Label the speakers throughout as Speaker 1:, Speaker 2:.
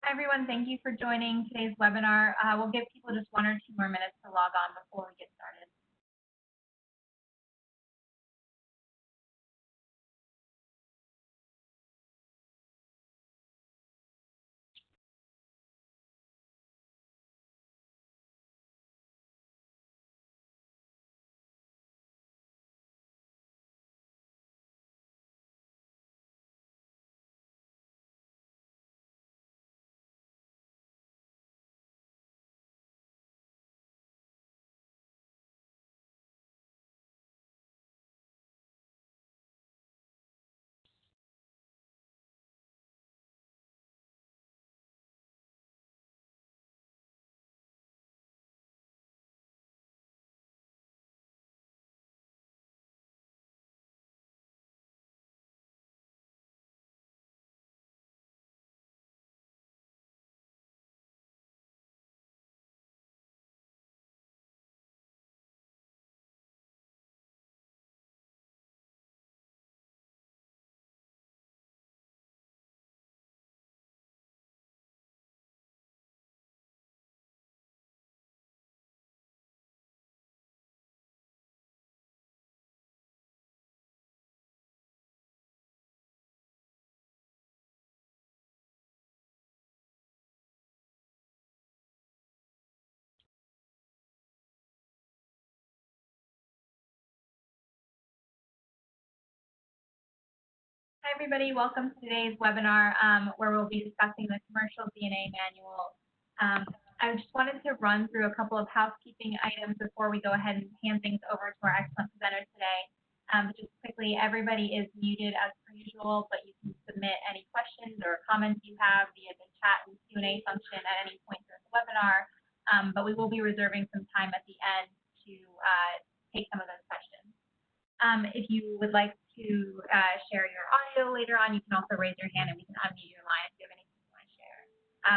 Speaker 1: Hi, everyone. Thank you for joining today's webinar. We'll give people just 1 or 2 more minutes to log on before we get started. Hi, everybody. Welcome to today's webinar where we'll be discussing the Commercial DNA Manual. I just wanted to run through a couple of housekeeping items before we go ahead and hand things over to our excellent presenter today. Just quickly, everybody is muted as per usual, but you can submit any questions or comments you have via the chat and Q&A function at any point during the webinar, but we will be reserving some time at the end to take some of those questions. If you would like to share your audio later on, you can also raise your hand and we can unmute your line if you have anything you want to share.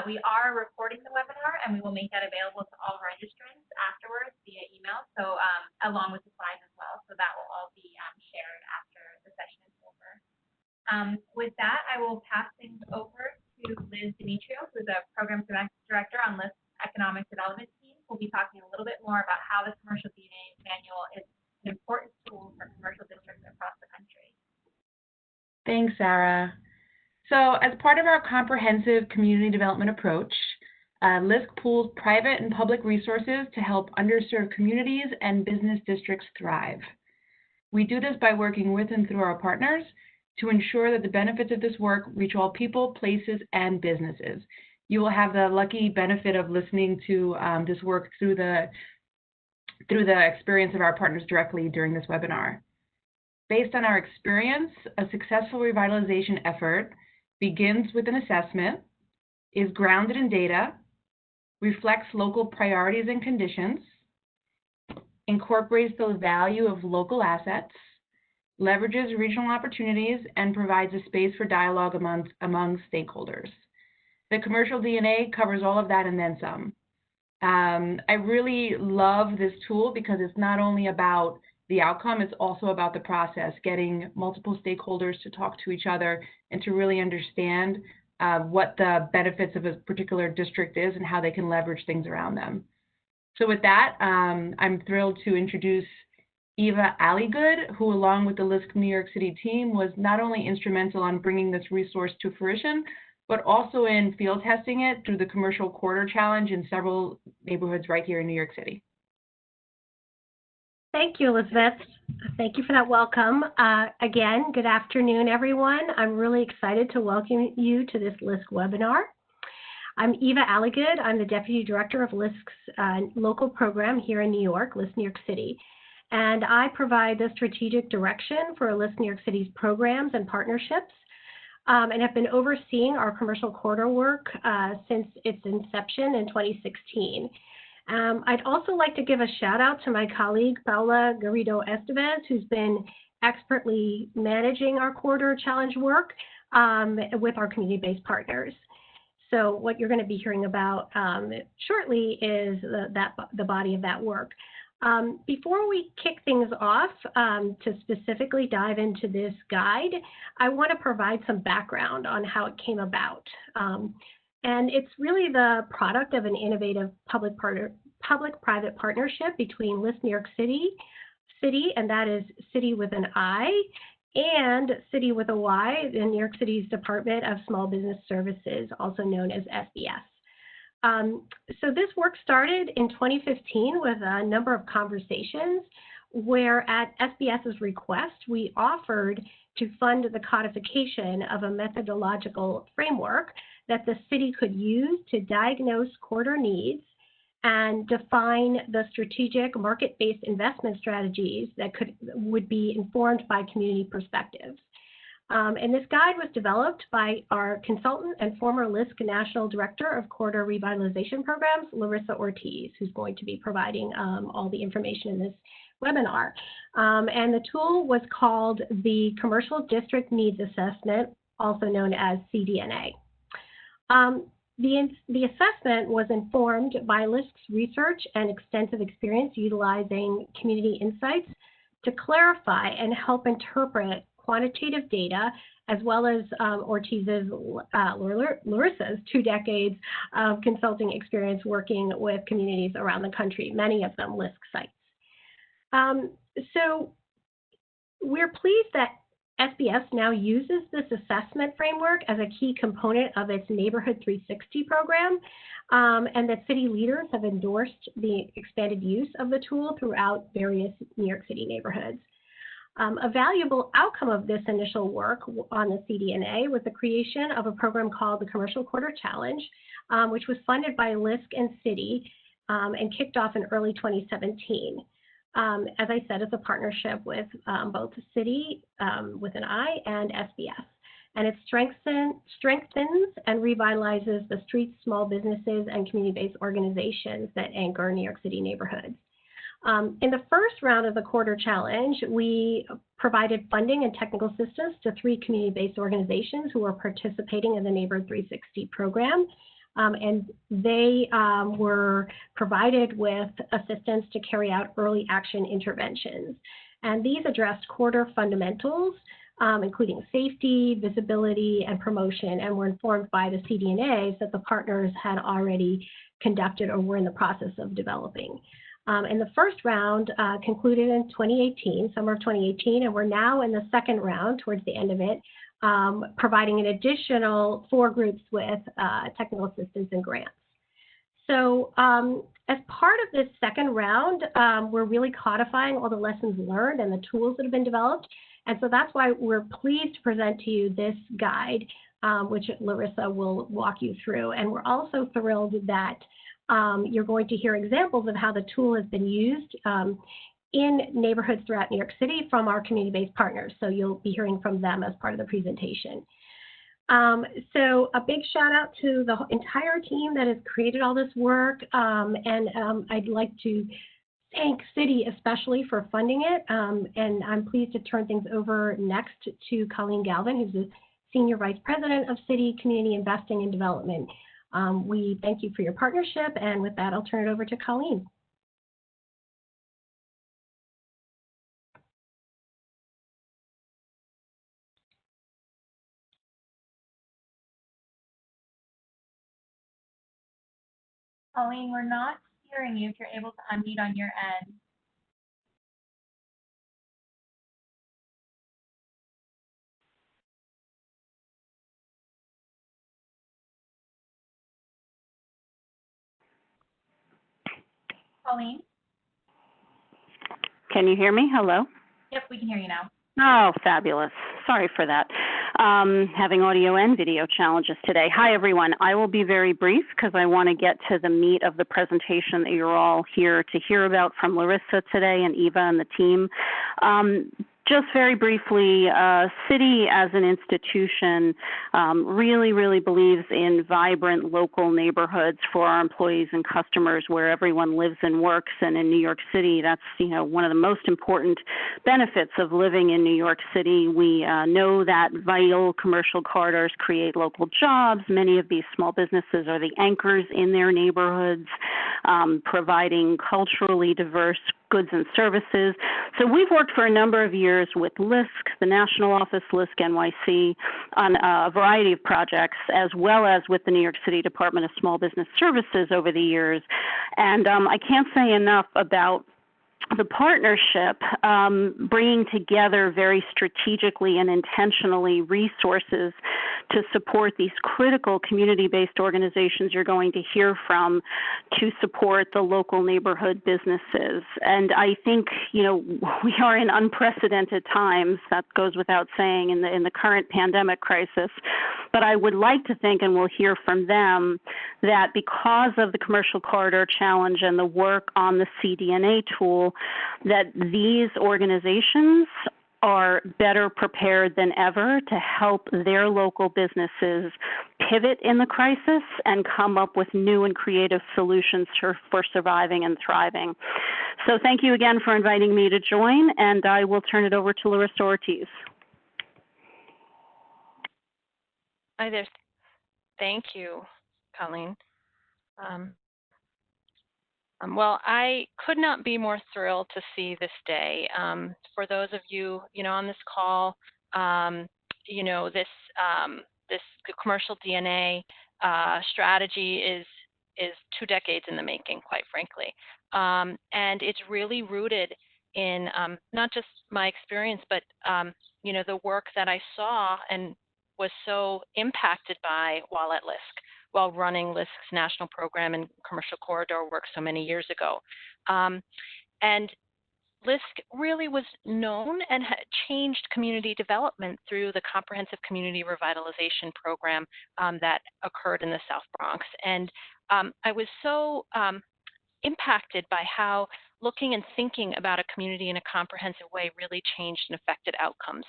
Speaker 1: We are recording the webinar and we will make that available to all registrants afterwards via email, so along with the slides as well. So that will all be shared after the session is over. With that, I will pass things over to Liz Demetrio, who's a Program Director on LISC Economic Development Team. We'll be talking a little bit more about how the Commercial DNA Manual is an important tool for commercial districts across the country.
Speaker 2: Thanks, Sarah. So as part of our comprehensive community development approach, LISC pools private and public resources to help underserved communities and business districts thrive. We do this by working with and through our partners to ensure that the benefits of this work reach all people, places, and businesses. You will have the lucky benefit of listening to this work through the experience of our partners directly during this webinar. Based on our experience, a successful revitalization effort begins with an assessment, is grounded in data, reflects local priorities and conditions, incorporates the value of local assets, leverages regional opportunities, and provides a space for dialogue among stakeholders. The Commercial DNA covers all of that and then some. I really love this tool because it's not only about the outcome, it's also about the process, getting multiple stakeholders to talk to each other and to really understand what the benefits of a particular district is and how they can leverage things around them. So with that, I'm thrilled to introduce Eva Alligood, who along with the LISC New York City team was not only instrumental on bringing this resource to fruition, but also in field testing it through the Commercial Corridor Challenge in several neighborhoods right here in New York City.
Speaker 3: Thank you, Elizabeth. Thank you for that welcome. Again, good afternoon, everyone. I'm really excited to welcome you to this LISC webinar. I'm Eva Alligood. I'm the Deputy Director of LISC's local program here in New York, LISC New York City. And I provide the strategic direction for LISC New York City's programs and partnerships. And have been overseeing our commercial corridor work since its inception in 2016. I'd also like to give a shout out to my colleague, Paula Garrido Estevez, who's been expertly managing our corridor challenge work with our community-based partners. So what you're going to be hearing about shortly is the body of that work. Before we kick things off to specifically dive into this guide, I want to provide some background on how it came about. And it's really the product of an innovative public-private partnership between LISC New York City, and that is City with an I, and City with a Y, the New York City's Department of Small Business Services, also known as SBS. So this work started in 2015 with a number of conversations where, at SBS's request, we offered to fund the codification of a methodological framework that the city could use to diagnose corridor needs and define the strategic market-based investment strategies that would be informed by community perspectives. And this guide was developed by our consultant and former LISC National Director of Corridor Revitalization Programs, Larisa Ortiz, who's going to be providing all the information in this webinar. And the tool was called the Commercial District Needs Assessment, also known as CDNA. The assessment was informed by LISC's research and extensive experience utilizing community insights to clarify and help interpret quantitative data, as well as Larissa's 2 decades of consulting experience working with communities around the country, many of them LISC sites. So we're pleased that SBS now uses this assessment framework as a key component of its Neighborhood 360 program, and that city leaders have endorsed the expanded use of the tool throughout various New York City neighborhoods. A valuable outcome of this initial work on the CDNA was the creation of a program called the Commercial Quarter Challenge, which was funded by LISC and Citi and kicked off in early 2017. As I said, it's a partnership with both the Citi with an I and SBS. And it strengthens and revitalizes the streets, small businesses, and community-based organizations that anchor New York City neighborhoods. In the first round of the Quarter Challenge, we provided funding and technical assistance to 3 community-based organizations who were participating in the Neighborhood 360 program. And they were provided with assistance to carry out early action interventions. And these addressed quarter fundamentals, including safety, visibility, and promotion, and were informed by the CDNAs that the partners had already conducted or were in the process of developing. And the first round concluded in 2018, summer of 2018, and we're now in the second round towards the end of it, providing an additional 4 groups with technical assistance and grants. So as part of this second round, we're really codifying all the lessons learned and the tools that have been developed. And so that's why we're pleased to present to you this guide, which Larisa will walk you through. And we're also thrilled that you're going to hear examples of how the tool has been used in neighborhoods throughout New York City from our community-based partners. So you'll be hearing from them as part of the presentation. So a big shout out to the entire team that has created all this work. I'd like to thank Citi especially for funding it. And I'm pleased to turn things over next to Colleen Galvin, who's the Senior Vice President of Citi Community Investing and Development. We thank you for your partnership. And with that, I'll turn it over to Colleen.
Speaker 1: Colleen, we're not hearing you if you're able to unmute on your end. Colleen?
Speaker 4: Can you hear me? Hello?
Speaker 1: Yep, we can hear you now.
Speaker 4: Oh, fabulous. Sorry for that. Having audio and video challenges today. Hi, everyone. I will be very brief because I want to get to the meat of the presentation that you're all here to hear about from Larisa today and Eva and the team. Just very briefly, Citi as an institution really believes in vibrant local neighborhoods for our employees and customers where everyone lives and works. And in New York City, that's one of the most important benefits of living in New York City. We know that vital commercial corridors create local jobs. Many of these small businesses are the anchors in their neighborhoods, providing culturally diverse goods and services. So we've worked for a number of years with LISC, the national office, LISC NYC, on a variety of projects, as well as with the New York City Department of Small Business Services over the years. And I can't say enough about the partnership, bringing together very strategically and intentionally resources to support these critical community-based organizations you're going to hear from to support the local neighborhood businesses. And I think, we are in unprecedented times. That goes without saying in the current pandemic crisis. But I would like to think, and we'll hear from them, that because of the Commercial Corridor Challenge and the work on the CDNA tool, that these organizations are better prepared than ever to help their local businesses pivot in the crisis and come up with new and creative solutions for surviving and thriving. So thank you again for inviting me to join, and I will turn it over to Larisa Ortiz.
Speaker 5: Hi there. Thank you, Colleen. Well, I could not be more thrilled to see this day. For those of you, on this call, this commercial DNA strategy is 2 decades in the making, quite frankly, and it's really rooted in not just my experience, but the work that I saw and was so impacted by while at LISC, while running LISC's national program and commercial corridor work so many years ago. And LISC really was known and had changed community development through the comprehensive community revitalization program that occurred in the South Bronx. And I was so impacted by how looking and thinking about a community in a comprehensive way really changed and affected outcomes.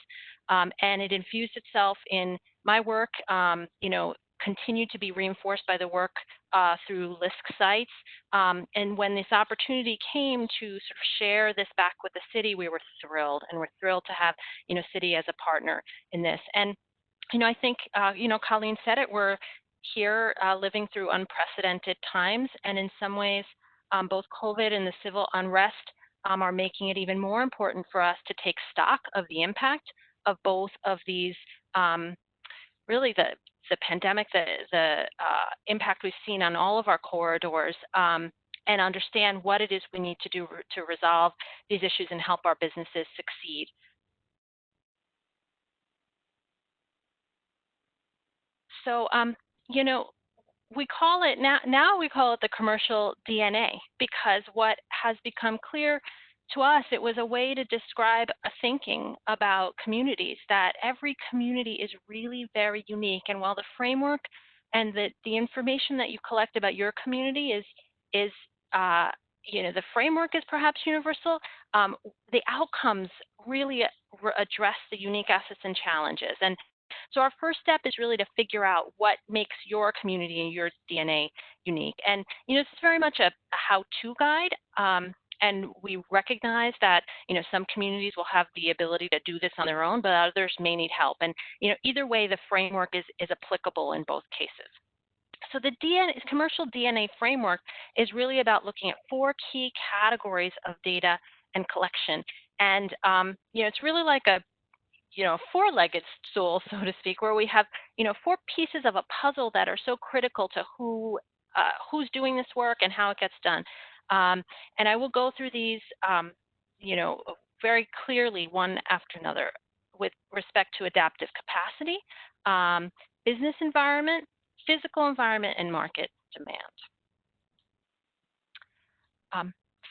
Speaker 5: And it infused itself in my work, continued to be reinforced by the work through LISC sites. And when this opportunity came to sort of share this back with the city, we were thrilled, and we're thrilled to have, Citi as a partner in this. And, I think, Colleen said it, we're here living through unprecedented times, and in some ways, both COVID and the civil unrest are making it even more important for us to take stock of the impact of both of these, really the pandemic, the impact we've seen on all of our corridors, and understand what it is we need to do to resolve these issues and help our businesses succeed. So, we call it now we call it the commercial DNA, because what has become clear to us, it was a way to describe a thinking about communities, that every community is really very unique. And while the framework and the information that you collect about your community is the framework is perhaps universal, the outcomes really address the unique assets and challenges. And so our first step is really to figure out what makes your community and your DNA unique. And, this is very much a how-to guide. And we recognize that, some communities will have the ability to do this on their own, but others may need help. And, either way, the framework is applicable in both cases. So the commercial DNA framework is really about looking at 4 key categories of data and collection. And, it's really like a four-legged stool, so to speak, where we have, 4 pieces of a puzzle that are so critical to who's doing this work and how it gets done. And I will go through these, very clearly one after another with respect to adaptive capacity, business environment, physical environment, and market demand.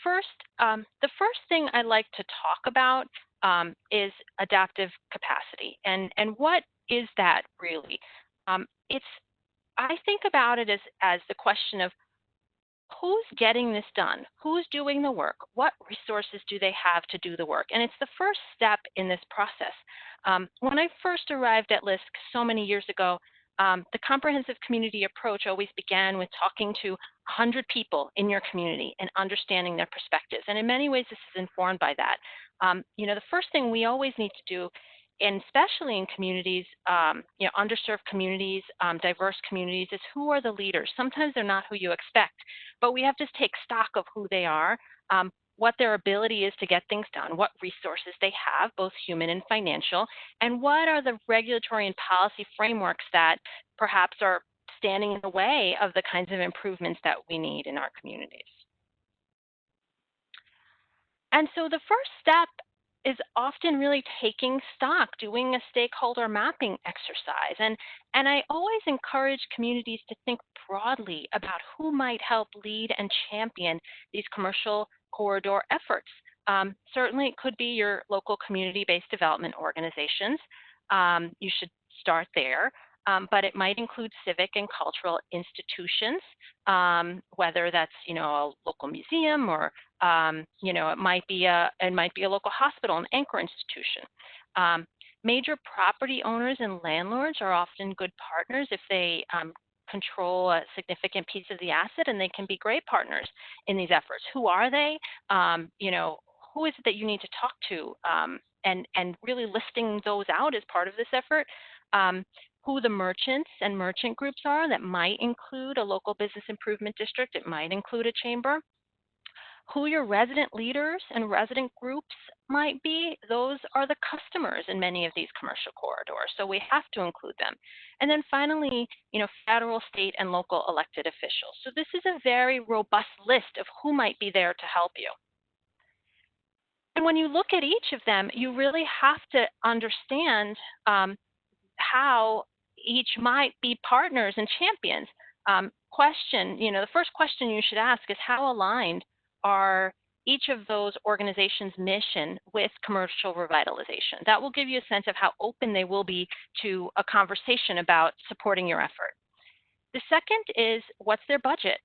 Speaker 5: The first thing I'd like to talk about is adaptive capacity. And what is that really? I think about it as the question of who's getting this done? Who's doing the work? What resources do they have to do the work? And it's the first step in this process. When I first arrived at LISC so many years ago, the comprehensive community approach always began with talking to 100 people in your community and understanding their perspectives. And in many ways, this is informed by that. The first thing we always need to do, and especially in communities, underserved communities, diverse communities, is who are the leaders? Sometimes they're not who you expect, but we have to take stock of who they are. what their ability is to get things done, what resources they have, both human and financial, and what are the regulatory and policy frameworks that perhaps are standing in the way of the kinds of improvements that we need in our communities. And so the first step is often really taking stock, doing a stakeholder mapping exercise. And I always encourage communities to think broadly about who might help lead and champion these commercial corridor efforts. Certainly it could be your local community-based development organizations. You should start there. But it might include civic and cultural institutions, whether that's a local museum or it might be a local hospital, an anchor institution. Major property owners and landlords are often good partners if they control a significant piece of the asset, and they can be great partners in these efforts. Who are they? Who is it that you need to talk to? And really listing those out as part of this effort. Who the merchants and merchant groups are. That might include a local business improvement district. It might include a chamber. Who your resident leaders and resident groups might be. Those are the customers in many of these commercial corridors, so we have to include them. And then finally, federal, state, and local elected officials. So this is a very robust list of who might be there to help you. And when you look at each of them, you really have to understand how each might be partners and champions. The first question you should ask is, how aligned are each of those organizations' mission with commercial revitalization? That will give you a sense of how open they will be to a conversation about supporting your effort. The second is, what's their budget?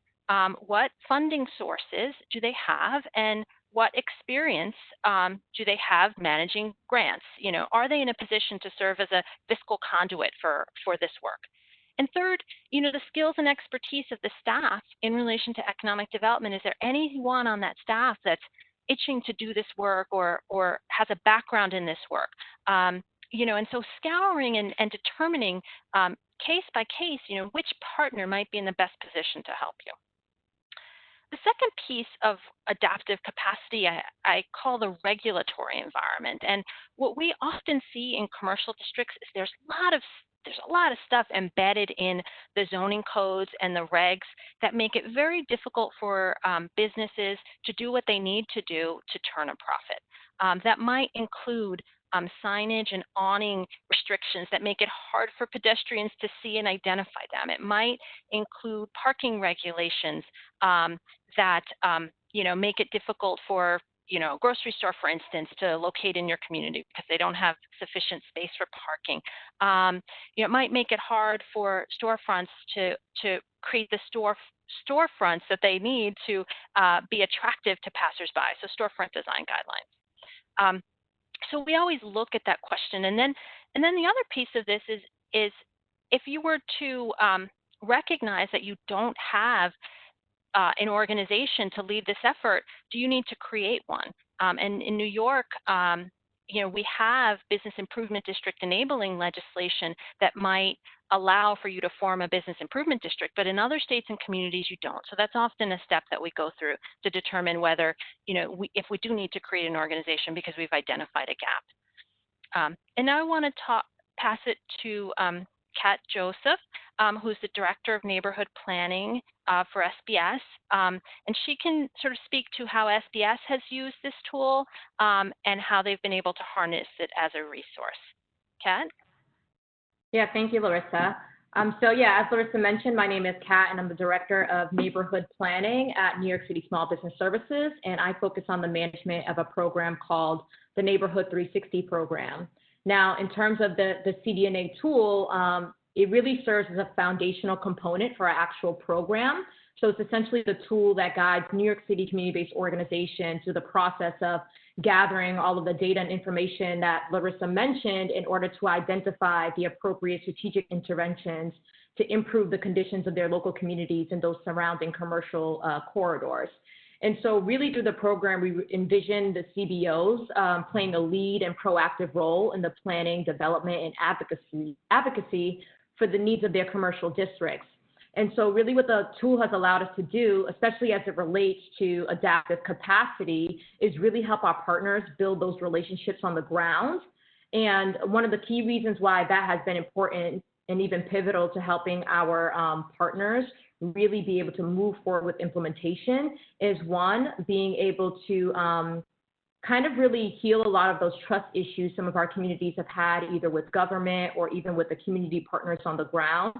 Speaker 5: What funding sources do they have, and what experience do they have managing grants? Are they in a position to serve as a fiscal conduit for this work? And third, the skills and expertise of the staff in relation to economic development. Is there anyone on that staff that's itching to do this work or has a background in this work? And so scouring and determining case by case, which partner might be in the best position to help you. The second piece of adaptive capacity I call the regulatory environment. And what we often see in commercial districts is there's a lot of stuff embedded in the zoning codes and the regs that make it very difficult for businesses to do what they need to do to turn a profit. That might include signage and awning restrictions that make it hard for pedestrians to see and identify them. It might include parking regulations that make it difficult for a grocery store, for instance, to locate in your community because they don't have sufficient space for parking. It might make it hard for storefronts to create the storefronts that they need to be attractive to passersby. So storefront design guidelines. So we always look at that question, and then the other piece of this is if you were to recognize that you don't have an organization to lead this effort, do you need to create one? And in New York, we have business improvement district enabling legislation that might allow for you to form a business improvement district, but in other states and communities you don't. So that's often a step that we go through to determine whether, if we do need to create an organization because we've identified a gap. And now I want to pass it to Kat Joseph, who's the Director of Neighborhood Planning for SBS, and she can sort of speak to how SBS has used this tool and how they've been able to harness it as a resource. Kat?
Speaker 6: Yeah, thank you, Larissa. As Larissa mentioned, my name is Kat, and I'm the Director of Neighborhood Planning at New York City Small Business Services, and I focus on the management of a program called the Neighborhood 360 program. Now, in terms of the CDNA tool, it really serves as a foundational component for our actual program. So it's essentially the tool that guides New York City community-based organizations through the process of gathering all of the data and information that Larissa mentioned in order to identify the appropriate strategic interventions to improve the conditions of their local communities and those surrounding commercial corridors. And so really through the program, we envision the CBOs playing a lead and proactive role in the planning, development, and advocacy for the needs of their commercial districts. And so really what the tool has allowed us to do, especially as it relates to adaptive capacity, is really help our partners build those relationships on the ground. And one of the key reasons why that has been important and even pivotal to helping our partners really be able to move forward with implementation is, one, being able to kind of really heal a lot of those trust issues some of our communities have had either with government or even with the community partners on the ground.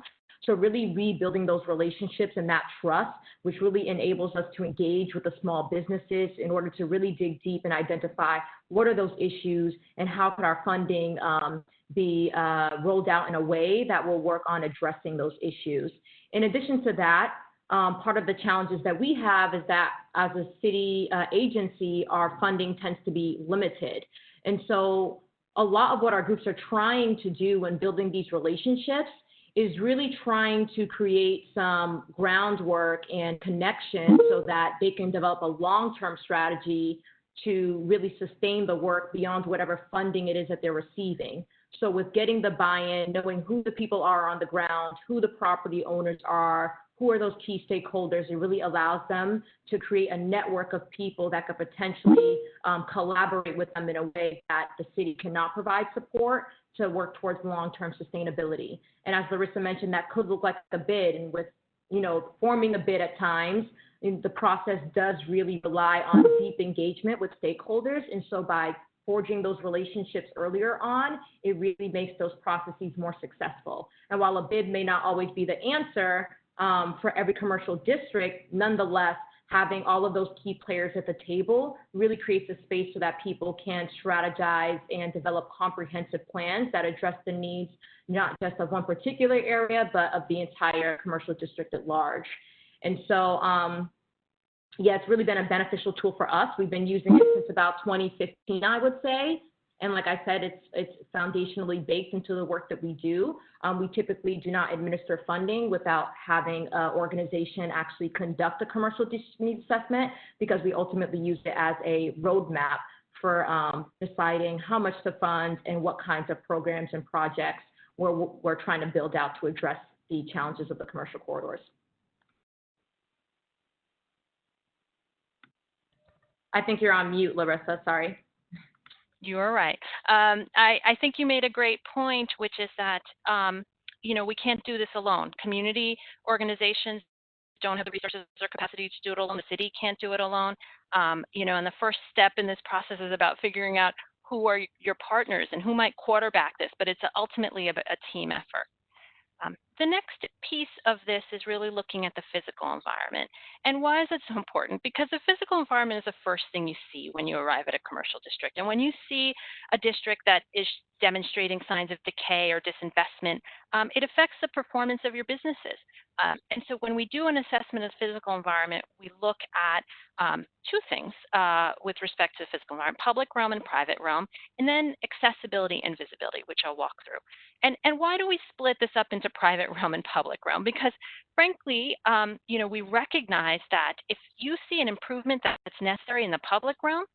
Speaker 6: So really rebuilding those relationships and that trust, which really enables us to engage with the small businesses in order to really dig deep and identify what are those issues and how could our funding be rolled out in a way that will work on addressing those issues. In addition to that, part of the challenges that we have is that as a city agency, our funding tends to be limited. And so a lot of what our groups are trying to do when building these relationships is really trying to create some groundwork and connection so that they can develop a long-term strategy to really sustain the work beyond whatever funding it is that they're receiving. So with getting the buy-in, knowing who the people are on the ground, who the property owners are, who are those key stakeholders, it really allows them to create a network of people that could potentially collaborate with them in a way that the city cannot provide support to work towards long-term sustainability. And as Larisa mentioned, that could look like a bid, and with, forming a bid at times, the process does really rely on deep engagement with stakeholders. And so by forging those relationships earlier on, it really makes those processes more successful. And while a bid may not always be the answer for every commercial district, nonetheless, having all of those key players at the table really creates a space so that people can strategize and develop comprehensive plans that address the needs, not just of one particular area, but of the entire commercial district at large. And so, yeah, it's really been a beneficial tool for us. We've been using it since about 2015, I would say. And like I said, it's foundationally baked into the work that we do. We typically do not administer funding without having an organization actually conduct a commercial district needs assessment, because we ultimately use it as a roadmap for deciding how much to fund and what kinds of programs and projects we're trying to build out to address the challenges of the commercial corridors. I think you're on mute, Larisa, sorry.
Speaker 5: You are right. I think you made a great point, which is that, we can't do this alone. Community organizations don't have the resources or capacity to do it alone. The city can't do it alone. And the first step in this process is about figuring out who are your partners and who might quarterback this, but it's ultimately a team effort. The next piece of this is really looking at the physical environment. And why is it so important? Because the physical environment is the first thing you see when you arrive at a commercial district. And when you see a district that is demonstrating signs of decay or disinvestment, it affects the performance of your businesses. And so when we do an assessment of the physical environment, we look at two things with respect to the physical environment: public realm and private realm, and then accessibility and visibility, which I'll walk through. And why do we split this up into private realm and public realm? Because frankly, we recognize that if you see an improvement that's necessary in the public realm,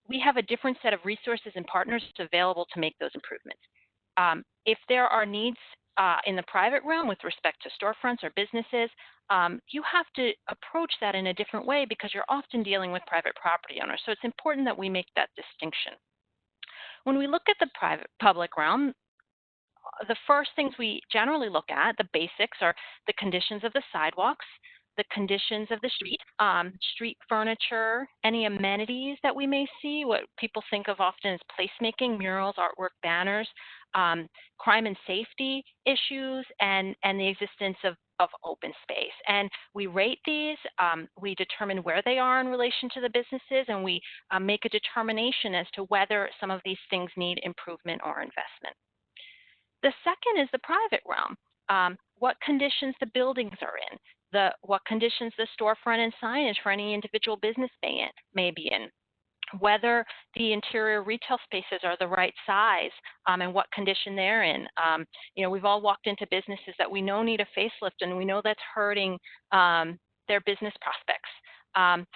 Speaker 5: we have a different set of resources and partners available to make those improvements. If there are needs in the private realm with respect to storefronts or businesses, you have to approach that in a different way because you're often dealing with private property owners. So it's important that we make that distinction. When we look at the public realm, the first things we generally look at, the basics, are the conditions of the sidewalks, the conditions of the street, street furniture, any amenities that we may see, what people think of often as placemaking, murals, artwork, banners, crime and safety issues, and the existence of open space. And we rate these, we determine where they are in relation to the businesses, and we make a determination as to whether some of these things need improvement or investment. The second is the private realm, what conditions the buildings are in, what conditions the storefront and signage for any individual business may be in, whether the interior retail spaces are the right size and what condition they're in. We've all walked into businesses that we know need a facelift, and we know that's hurting their business prospects.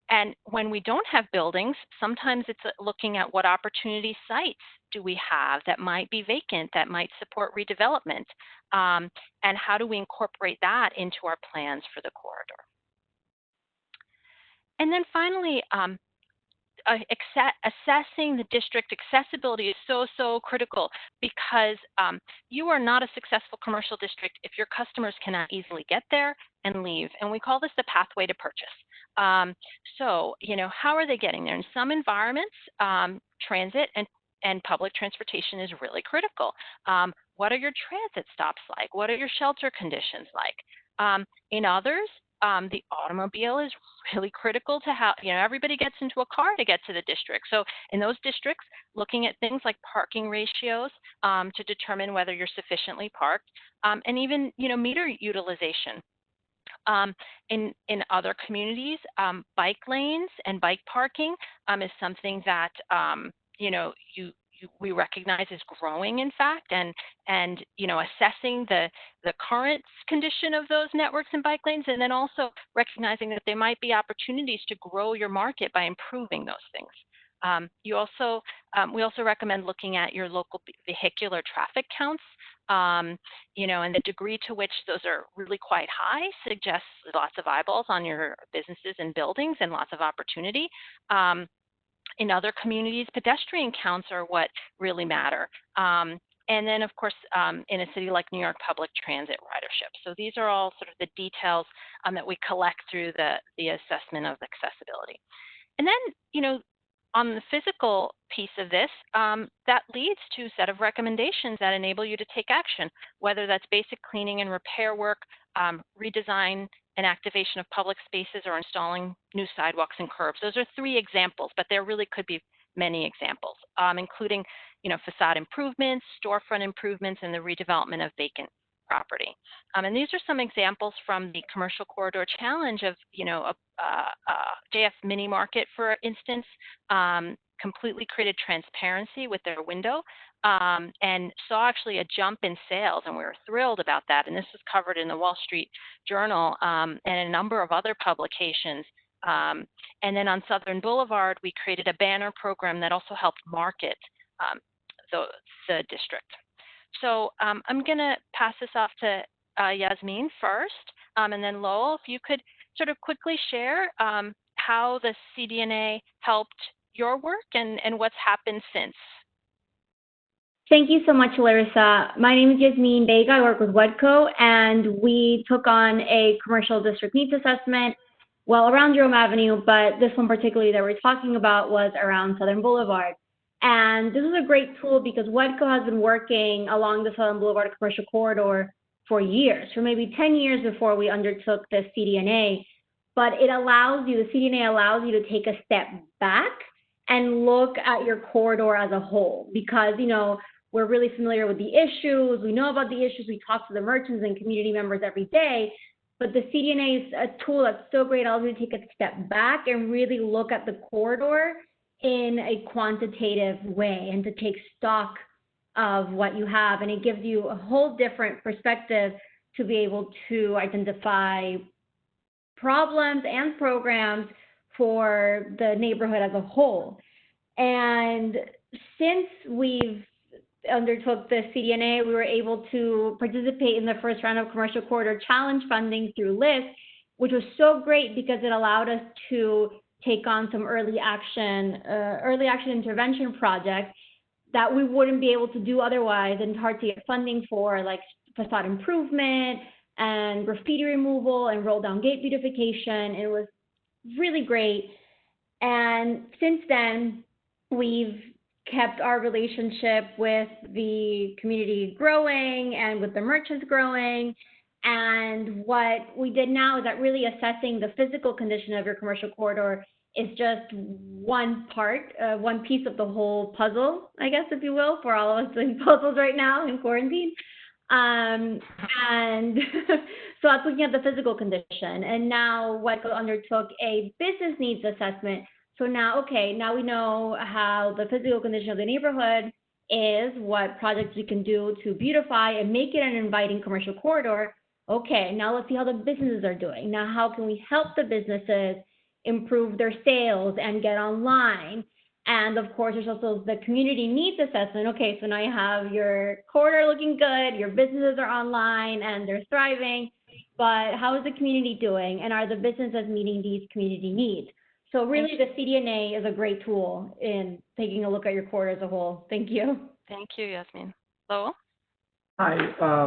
Speaker 5: And when we don't have buildings, sometimes it's looking at what opportunity sites do we have that might be vacant, that might support redevelopment, and how do we incorporate that into our plans for the corridor. And then finally, assessing the district accessibility is so critical, because you are not a successful commercial district if your customers cannot easily get there and leave. And we call this the pathway to purchase. So, how are they getting there? In some environments, transit and public transportation is really critical. What are your transit stops like? What are your shelter conditions like? In others, the automobile is really critical to how, everybody gets into a car to get to the district. So in those districts, looking at things like parking ratios to determine whether you're sufficiently parked, and even, meter utilization. In other communities, bike lanes and bike parking is something that, we recognize is growing, in fact, and assessing the current condition of those networks and bike lanes, and then also recognizing that there might be opportunities to grow your market by improving those things. We also recommend looking at your local vehicular traffic counts, and the degree to which those are really quite high suggests lots of eyeballs on your businesses and buildings and lots of opportunity. In other communities, pedestrian counts are what really matter. And then, of course, in a city like New York, public transit ridership. So these are all sort of the details that we collect through the assessment of accessibility. And then, on the physical piece of this, that leads to a set of recommendations that enable you to take action, whether that's basic cleaning and repair work, redesign and activation of public spaces, or installing new sidewalks and curbs. Those are 3 examples, but there really could be many examples, including, facade improvements, storefront improvements, and the redevelopment of vacant property. And these are some examples from the Commercial Corridor Challenge of, JF Mini Market, for instance, completely created transparency with their window, and saw actually a jump in sales, and we were thrilled about that. And this was covered in the Wall Street Journal and a number of other publications. And then on Southern Boulevard, we created a banner program that also helped market the district. So I'm going to pass this off to Yasmin first, and then Lowell, if you could sort of quickly share how the CDNA helped your work and what's happened since.
Speaker 7: Thank you so much, Larisa. My name is Yasmin Bega. I work with WHEDco, and we took on a commercial district needs assessment, well, around Jerome Avenue, but this one particularly that we're talking about was around Southern Boulevard. And this is a great tool because WHEDco has been working along the Southern Boulevard commercial corridor for years, for maybe 10 years before we undertook the CDNA. But it allows you, the CDNA allows you to take a step back and look at your corridor as a whole, because, we're really familiar with the issues. We know about the issues. We talk to the merchants and community members every day. But the CDNA is a tool that's so great. It allows you to take a step back and really look at the corridor in a quantitative way and to take stock of what you have. And it gives you a whole different perspective to be able to identify problems and programs for the neighborhood as a whole. And since we've undertook the CDNA, we were able to participate in the first round of Commercial Corridor Challenge funding through LISC, which was so great because it allowed us to take on some early action intervention projects that we wouldn't be able to do otherwise, and hard to get funding for, like facade improvement and graffiti removal and roll down gate beautification. It was really great. And since then, we've kept our relationship with the community growing and with the merchants growing. And what we did now is that really assessing the physical condition of your commercial corridor is just one part, one piece of the whole puzzle, I guess, if you will, for all of us doing puzzles right now in quarantine. And so that's looking at the physical condition. And now WHEDco undertook a business needs assessment. So now, okay, now we know how the physical condition of the neighborhood is, what projects we can do to beautify and make it an inviting commercial corridor. Okay, now let's see how the businesses are doing. Now, how can we help the businesses improve their sales and get online. And of course, there's also the community needs assessment. Okay, so now you have your corridor looking good, your businesses are online and they're thriving, but how is the community doing? And are the businesses meeting these community needs? So really the CDNA is a great tool in taking a look at your corridor as a whole. Thank you.
Speaker 5: Thank you, Yasmin. Lowell?
Speaker 8: Hi,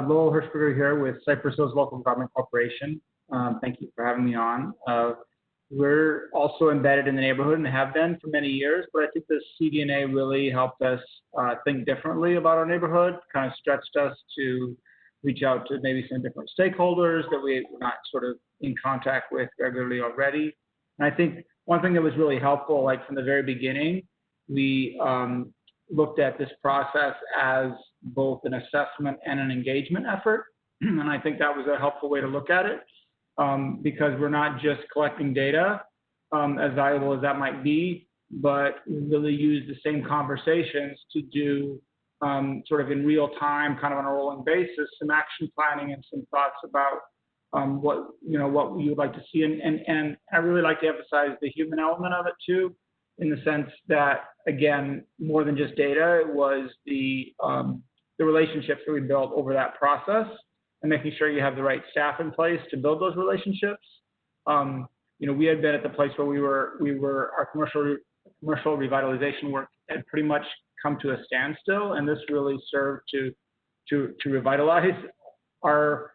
Speaker 8: Lowell Hirschberger here with Cypress Hills Local Government Corporation. Thank you for having me on. We're also embedded in the neighborhood and have been for many years, but I think the CDNA really helped us think differently about our neighborhood, kind of stretched us to reach out to maybe some different stakeholders that we're not sort of in contact with regularly already. And I think one thing that was really helpful, like from the very beginning, we looked at this process as both an assessment and an engagement effort. And I think that was a helpful way to look at it. Because we're not just collecting data, as valuable as that might be, but we really use the same conversations to do sort of in real time, kind of on a rolling basis, some action planning and some thoughts about what you would like to see. And I really like to emphasize the human element of it too, in the sense that, again, more than just data, it was the relationships that we built over that process, and making sure you have the right staff in place to build those relationships. We had been at the place where our commercial revitalization work had pretty much come to a standstill, and this really served to revitalize our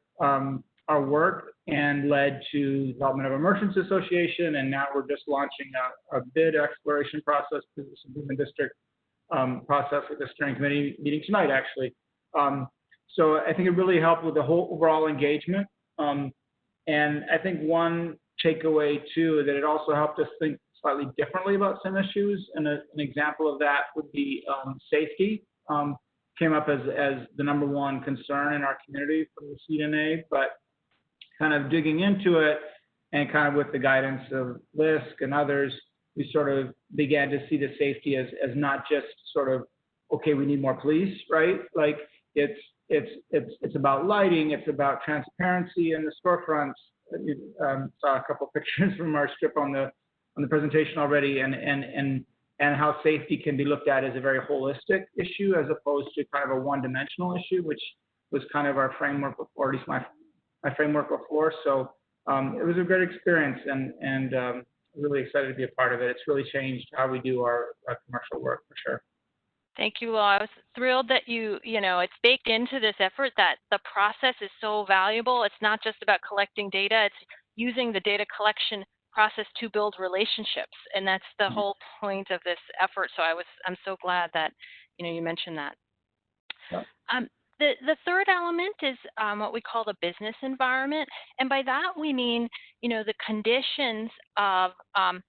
Speaker 8: work and led to the development of a merchants association, and now we're just launching a bid exploration process, business improvement district process with the steering committee meeting tonight, actually. So I think it really helped with the whole overall engagement. And I think one takeaway too is that it also helped us think slightly differently about some issues. And an example of that would be safety. Came up as the #1 concern in our community from the CDNA, but kind of digging into it and kind of with the guidance of LISC and others, we sort of began to see the safety as not just sort of, okay, we need more police, right? Like it's about lighting, it's about transparency in the storefronts. You saw a couple pictures from our strip on the presentation already, and how safety can be looked at as a very holistic issue as opposed to kind of a one-dimensional issue, which was kind of our framework, or at least my framework before. So it was a great experience, and really excited to be a part of it. It's really changed how we do our commercial work for sure.
Speaker 5: Thank you, Law. I was thrilled that it's baked into this effort that the process is so valuable. It's not just about collecting data, it's using the data collection process to build relationships. And that's the whole point of this effort. So I'm so glad that, you mentioned that.
Speaker 8: Yeah.
Speaker 5: The third element is what we call the business environment. And by that, we mean, the conditions of, how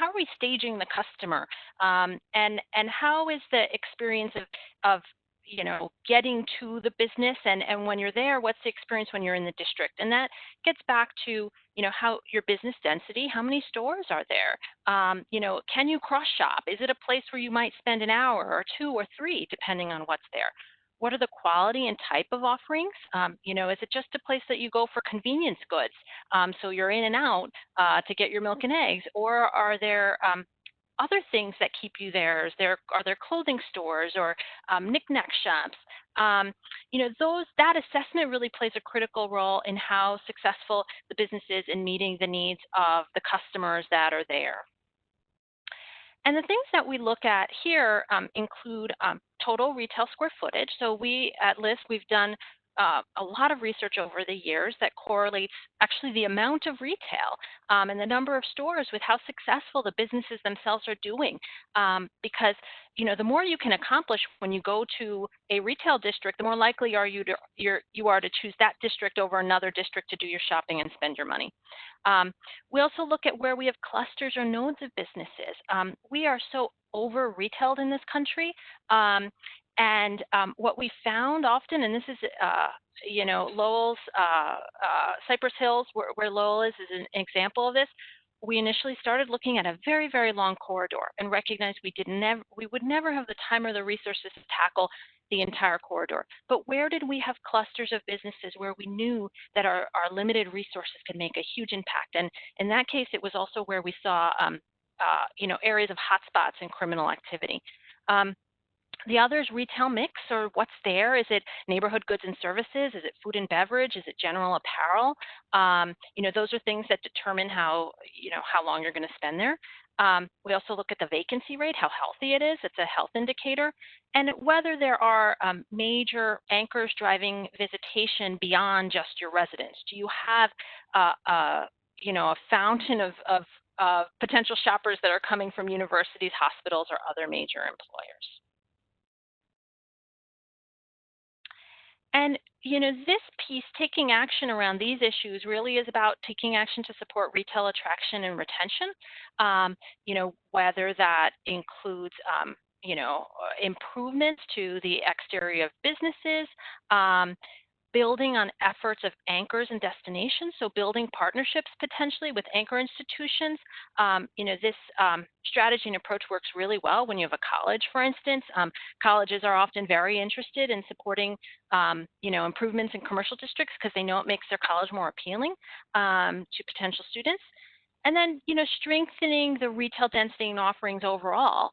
Speaker 5: are we staging the customer? And how is the experience of getting to the business? And when you're there, what's the experience when you're in the district? And that gets back to, how your business density, how many stores are there? Can you cross shop? Is it a place where you might spend an hour or 2 or 3, depending on what's there? What are the quality and type of offerings? Is it just a place that you go for convenience goods? So you're in and out to get your milk and eggs, or are there other things that keep you there? Are there clothing stores or knick-knack shops? That assessment really plays a critical role in how successful the business is in meeting the needs of the customers that are there. And the things that we look at here include total retail square footage. So we at LISC, we've done a lot of research over the years that correlates actually the amount of retail and the number of stores with how successful the businesses themselves are doing. Because the more you can accomplish when you go to a retail district, the more likely you are to choose that district over another district to do your shopping and spend your money. We also look at where we have clusters or nodes of businesses. We are so over-retailed in this country. And what we found often, and this is, Lowell's, Cypress Hills, where Lowell is an example of this. we initially started looking at a very, very long corridor and recognized we would never have the time or the resources to tackle the entire corridor. But where did we have clusters of businesses where we knew that our limited resources could make a huge impact? And in that case, it was also where we saw areas of hotspots in criminal activity. The other is retail mix, or what's there. Is it neighborhood goods and services? Is it food and beverage? Is it general apparel? Those are things that determine how long you're going to spend there. We also look at the vacancy rate, how healthy it is. It's a health indicator. And whether there are major anchors driving visitation beyond just your residents. Do you have a fountain of potential shoppers that are coming from universities, hospitals, or other major employers? And, this piece, taking action around these issues, really is about taking action to support retail attraction and retention, whether that includes, improvements to the exterior of businesses, building on efforts of anchors and destinations, so building partnerships potentially with anchor institutions. This strategy and approach works really well when you have a college, for instance. Colleges are often very interested in supporting, improvements in commercial districts because they know it makes their college more appealing to potential students. And then, strengthening the retail density and offerings overall.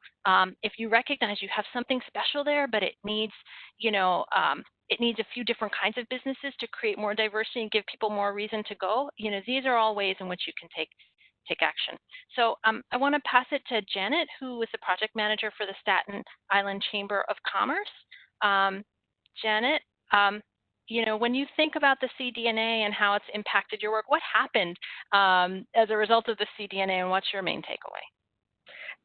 Speaker 5: If you recognize you have something special there, but it needs, it needs a few different kinds of businesses to create more diversity and give people more reason to go. These are all ways in which you can take action. So I want to pass it to Janet, who is the project manager for the Staten Island Chamber of Commerce. Janet, when you think about the CDNA and how it's impacted your work, what happened as a result of the CDNA, and what's your main takeaway?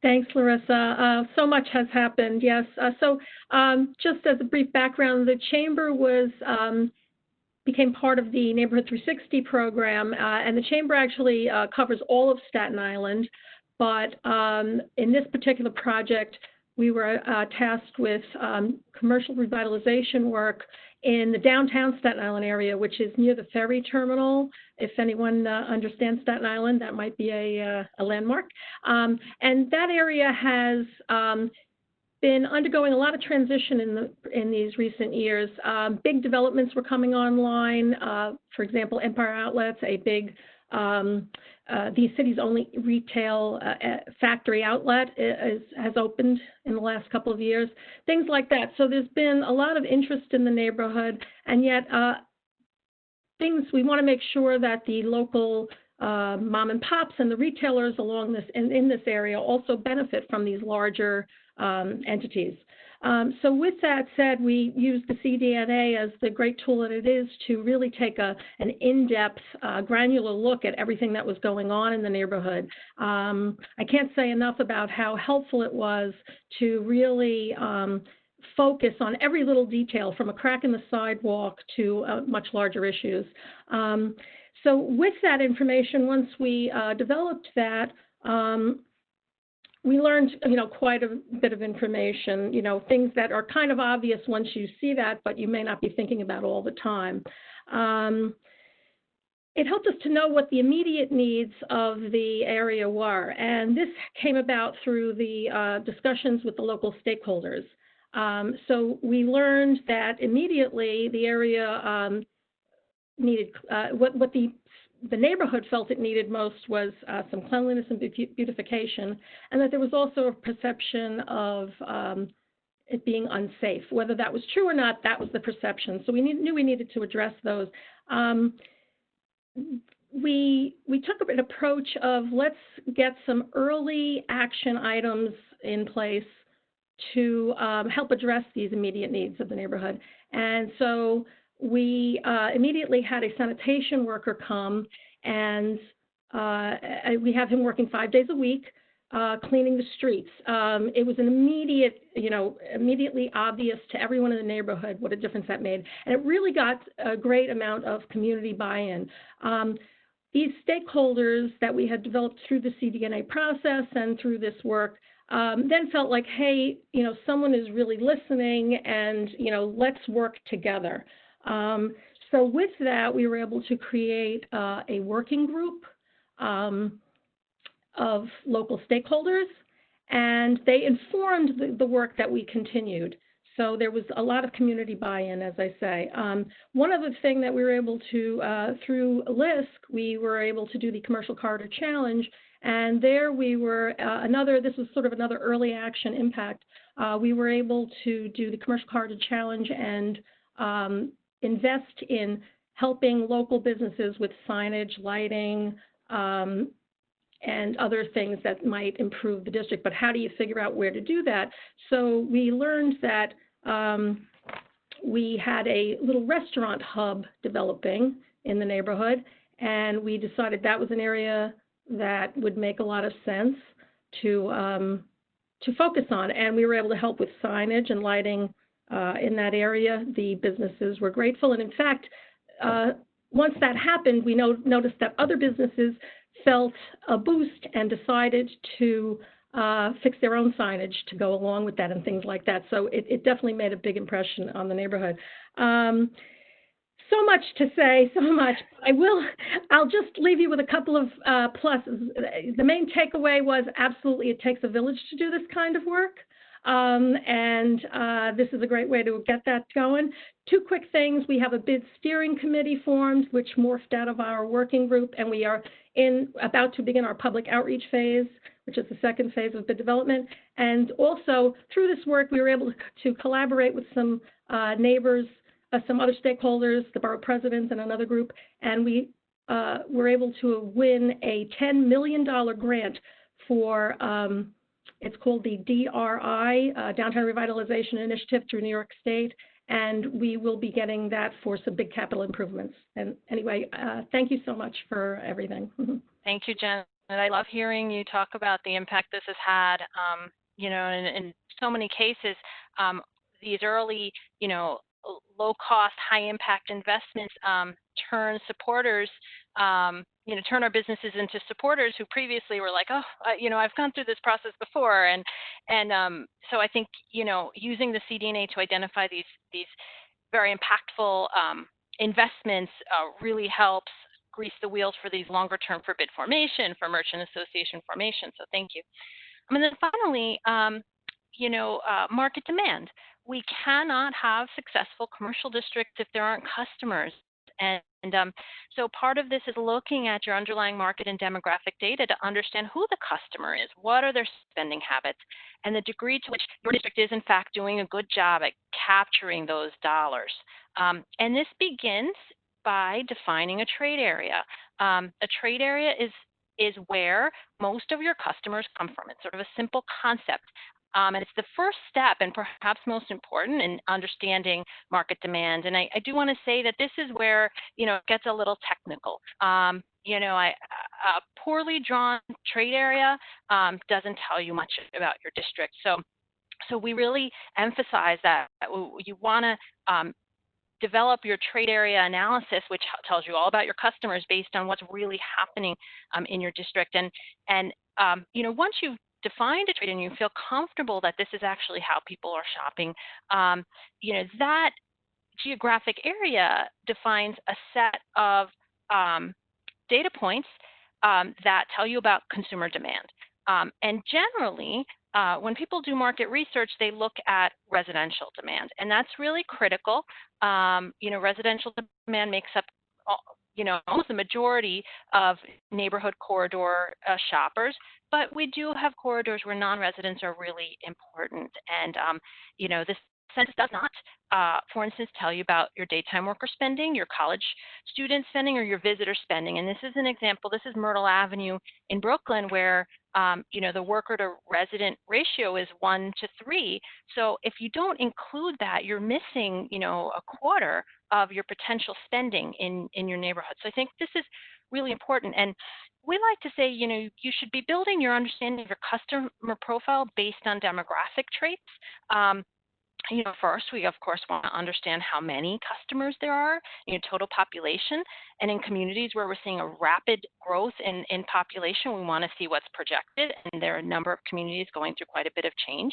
Speaker 9: Thanks, Larissa. So much has happened, yes. Just as a brief background, the Chamber became part of the Neighborhood 360 program, and the Chamber actually covers all of Staten Island. But in this particular project, we were tasked with commercial revitalization work in the downtown Staten Island area, which is near the ferry terminal. If anyone understands Staten Island, that might be a landmark. And that area has been undergoing a lot of transition in these recent years. Big developments were coming online. For example, Empire Outlets, a big the city's only retail factory outlet has opened in the last couple of years, things like that. So there's been a lot of interest in the neighborhood, and yet we want to make sure that the local mom and pops and the retailers along this in this area also benefit from these larger entities. So with that said, we use the CDNA as the great tool that it is to really take an in-depth, granular look at everything that was going on in the neighborhood. I can't say enough about how helpful it was to really focus on every little detail, from a crack in the sidewalk to much larger issues. So with that information, once we developed that, we learned, quite a bit of information, things that are kind of obvious once you see that, but you may not be thinking about all the time. It helped us to know what the immediate needs of the area were, and this came about through the discussions with the local stakeholders. So we learned that immediately the area needed, what the neighborhood felt it needed most was some cleanliness and beautification, and that there was also a perception of it being unsafe. Whether that was true or not, that was the perception. So we knew we needed to address those. We took an approach of let's get some early action items in place to help address these immediate needs of the neighborhood. And so we immediately had a sanitation worker come, and we have him working 5 days a week, cleaning the streets. It was an immediately obvious to everyone in the neighborhood what a difference that made. And it really got a great amount of community buy-in. These stakeholders that we had developed through the CDNA process and through this work then felt like, hey, someone is really listening, and, let's work together. So with that, we were able to create a working group of local stakeholders, and they informed the work that we continued. So there was a lot of community buy-in, as I say. One other thing that we were able to, through LISC, we were able to do the Commercial Corridor Challenge, and there we were, this was sort of another early action impact. We were able to do the Commercial Corridor Challenge and invest in helping local businesses with signage, lighting, and other things that might improve the district. But how do you figure out where to do that? So we learned that we had a little restaurant hub developing in the neighborhood, and we decided that was an area that would make a lot of sense to focus on. And we were able to help with signage and lighting in that area. The businesses were grateful, and in fact, once that happened, we noticed that other businesses felt a boost and decided to fix their own signage to go along with that and things like that. So it definitely made a big impression on the neighborhood. So much to say, so much. I'll just leave you with a couple of pluses. The main takeaway was absolutely it takes a village to do this kind of work. This is a great way to get that going. Two quick things. We have a bid steering committee formed, which morphed out of our working group, and we are about to begin our public outreach phase, which is the second phase of bid development. And also, through this work, we were able to collaborate with some neighbors, some other stakeholders, the borough presidents, and another group, and we were able to win a $10 million grant for it's called the DRI, Downtown Revitalization Initiative through New York State, and we will be getting that for some big capital improvements. And anyway, thank you so much for everything.
Speaker 5: Thank you, Jen. And I love hearing you talk about the impact this has had. In so many cases, these early, low-cost, high-impact investments turn supporters, turn our businesses into supporters who previously were like, oh, I've gone through this process before. So I think, using the CDNA to identify these very impactful investments really helps grease the wheels for these longer-term for bid formation, for merchant association formation. So thank you. And then finally, market demand. We cannot have successful commercial districts if there aren't customers. So part of this is looking at your underlying market and demographic data to understand who the customer is, what are their spending habits, and the degree to which your district is in fact doing a good job at capturing those dollars. And this begins by defining a trade area. A trade area is where most of your customers come from. It's sort of a simple concept. And it's the first step and perhaps most important in understanding market demand. And I do want to say that this is where, it gets a little technical. A poorly drawn trade area doesn't tell you much about your district. So we really emphasize that you want to develop your trade area analysis, which tells you all about your customers based on what's really happening in your district. And once you've defined a trade and you feel comfortable that this is actually how people are shopping, that geographic area defines a set of data points that tell you about consumer demand. And generally, when people do market research, they look at residential demand, and that's really critical. Residential demand makes up almost the majority of neighborhood corridor shoppers, but we do have corridors where non-residents are really important. And, this census does not, for instance, tell you about your daytime worker spending, your college student spending, or your visitor spending. And this is an example. This is Myrtle Avenue in Brooklyn, where the worker to resident ratio is 1 to 3. So if you don't include that, you're missing, a quarter of your potential spending in your neighborhood. So I think this is really important. And we like to say, you should be building your understanding of your customer profile based on demographic traits. First, we, of course, want to understand how many customers there are, total population. And in communities where we're seeing a rapid growth in population, we want to see what's projected. And there are a number of communities going through quite a bit of change.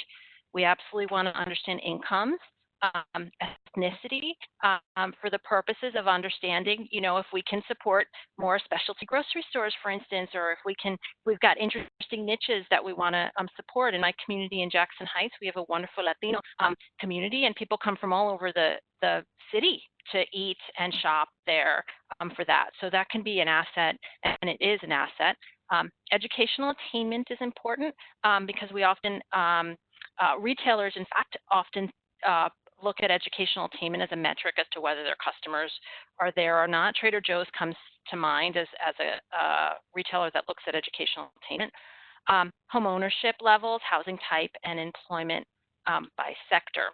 Speaker 5: We absolutely want to understand incomes, ethnicity for the purposes of understanding, if we can support more specialty grocery stores, for instance, or if we've got interesting niches that we want to support. In my community in Jackson Heights, we have a wonderful Latino community, and people come from all over the city to eat and shop there for that. So that can be an asset, and it is an asset. Educational attainment is important because we often, retailers, in fact, often look at educational attainment as a metric as to whether their customers are there or not. Trader Joe's comes to mind as a retailer that looks at educational attainment. Home ownership levels, housing type, and employment by sector.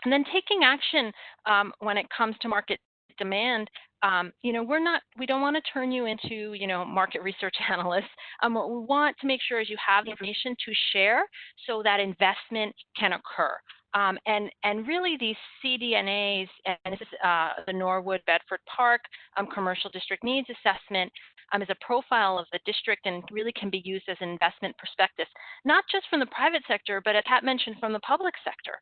Speaker 5: And then taking action when it comes to market demand. We don't want to turn you into, market research analysts. What we want to make sure is you have the information to share so that investment can occur. And really these CDNAs, and this is the Norwood Bedford Park Commercial District Needs Assessment, is a profile of the district and really can be used as an investment prospectus, not just from the private sector, but as Pat mentioned, from the public sector.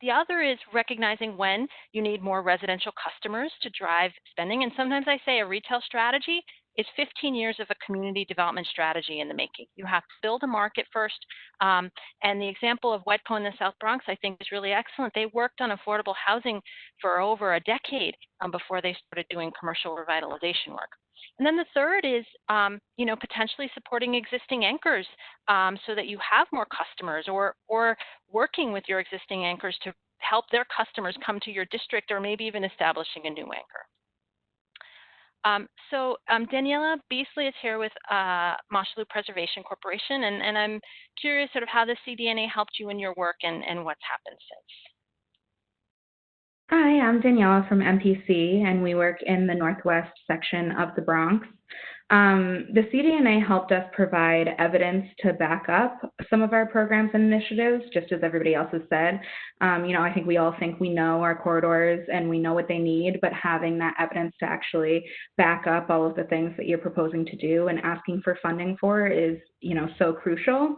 Speaker 5: The other is recognizing when you need more residential customers to drive spending. And sometimes I say a retail strategy is 15 years of a community development strategy in the making. You have to build a market first. And the example of WHEDco in the South Bronx, I think, is really excellent. They worked on affordable housing for over a decade before they started doing commercial revitalization work. And then the third is, potentially supporting existing anchors so that you have more customers, or working with your existing anchors to help their customers come to your district, or maybe even establishing a new anchor. Daniela Beasley is here with Mosholu Preservation Corporation, and I'm curious sort of how the CDNA helped you in your work and what's happened since.
Speaker 10: Hi, I'm Daniela from MPC, and we work in the Northwest section of the Bronx. The CDNA helped us provide evidence to back up some of our programs and initiatives, just as everybody else has said. I think we all think we know our corridors and we know what they need, but having that evidence to actually back up all of the things that you're proposing to do and asking for funding for is, so crucial.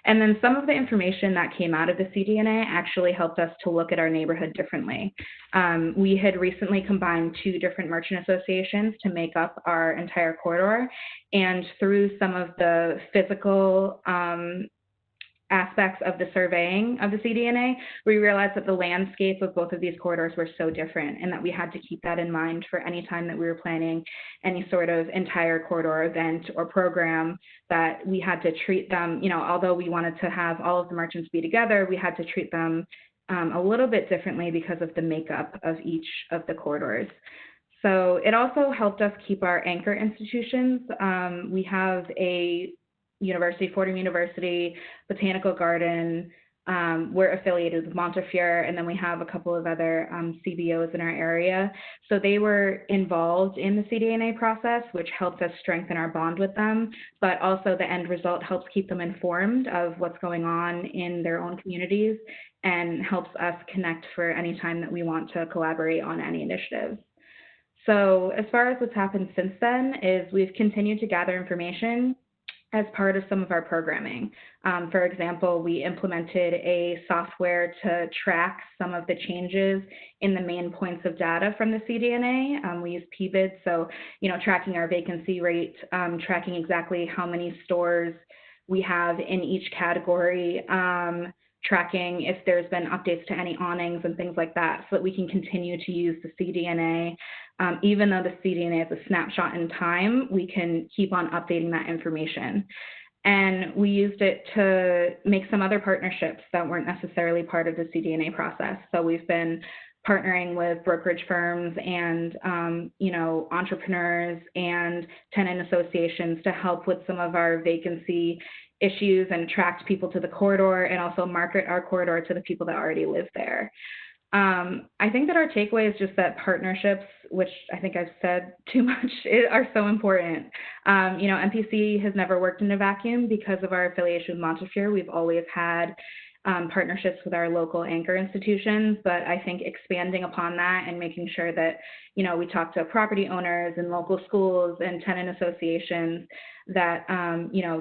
Speaker 10: And then some of the information that came out of the CDNA actually helped us to look at our neighborhood differently. We had recently combined 2 different merchant associations to make up our entire corridor, and through some of the physical aspects of the surveying of the CDNA, we realized that the landscape of both of these corridors were so different, and that we had to keep that in mind for any time that we were planning any sort of entire corridor event or program, that we had to treat them, although we wanted to have all of the merchants be together, we had to treat them a little bit differently because of the makeup of each of the corridors. So it also helped us keep our anchor institutions. We have a university, Fordham University, Botanical Garden. We're affiliated with Montefiore, and then we have a couple of other CBOs in our area. So they were involved in the CDNA process, which helped us strengthen our bond with them, but also the end result helps keep them informed of what's going on in their own communities and helps us connect for any time that we want to collaborate on any initiatives. So as far as what's happened since then is we've continued to gather information as part of some of our programming. For example, we implemented a software to track some of the changes in the main points of data from the CDNA. We use PBID, so tracking our vacancy rate, tracking exactly how many stores we have in each category, tracking if there's been updates to any awnings and things like that, so that we can continue to use the CDNA. Even though the CDNA is a snapshot in time, we can keep on updating that information. And we used it to make some other partnerships that weren't necessarily part of the CDNA process. So we've been partnering with brokerage firms and entrepreneurs and tenant associations to help with some of our vacancy issues and attract people to the corridor, and also market our corridor to the people that already live there. I think that our takeaway is just that partnerships, which I think I've said too much, are so important. MPC has never worked in a vacuum because of our affiliation with Montefiore. We've always had partnerships with our local anchor institutions, but I think expanding upon that and making sure that, we talk to property owners and local schools and tenant associations, that,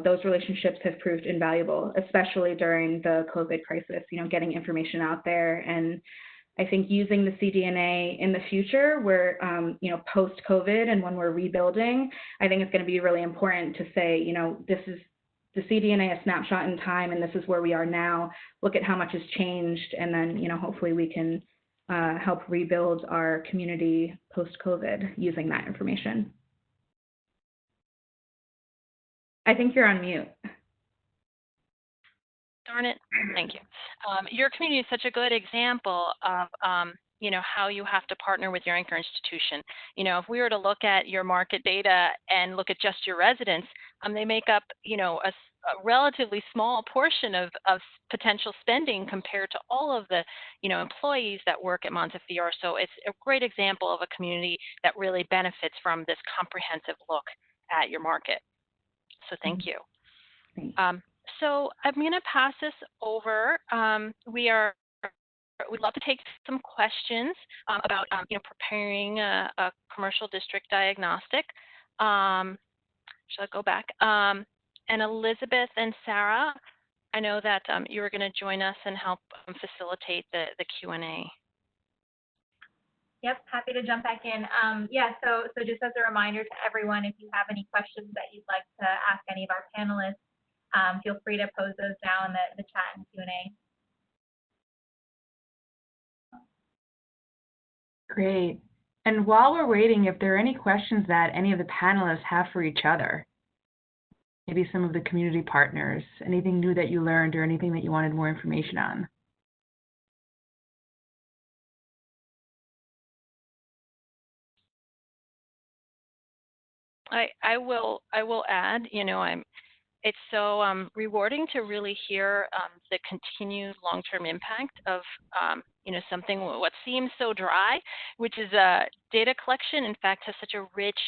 Speaker 10: those relationships have proved invaluable, especially during the COVID crisis, getting information out there and I think using the CDNA in the future, where, post-COVID and when we're rebuilding, I think it's going to be really important to say, this is the CDNA, a snapshot in time, and this is where we are now. Look at how much has changed, and then, hopefully we can help rebuild our community post-COVID using that information. I think you're on mute.
Speaker 5: Darn it. Thank you. Your community is such a good example of, how you have to partner with your anchor institution. If we were to look at your market data and look at just your residents, they make up, a relatively small portion of potential spending compared to all of the, employees that work at Montefiore. So it's a great example of a community that really benefits from this comprehensive look at your market. So thank you. So I'm going to pass this over. We'd love to take some questions about preparing a commercial district diagnostic. Shall I go back? And Elizabeth and Sarah, I know that you were going to join us and help facilitate the Q&A.
Speaker 1: Yep, happy to jump back in. So just as a reminder to everyone, if you have any questions that you'd like to ask any of our panelists, feel free to pose those now in the chat and Q&A.
Speaker 2: Great. And while we're waiting, if there are any questions that any of the panelists have for each other, maybe some of the community partners, anything new that you learned or anything that you wanted more information on.
Speaker 5: I will add, it's so rewarding to really hear the continued long-term impact of, something what seems so dry, which is data collection. In fact, has such a rich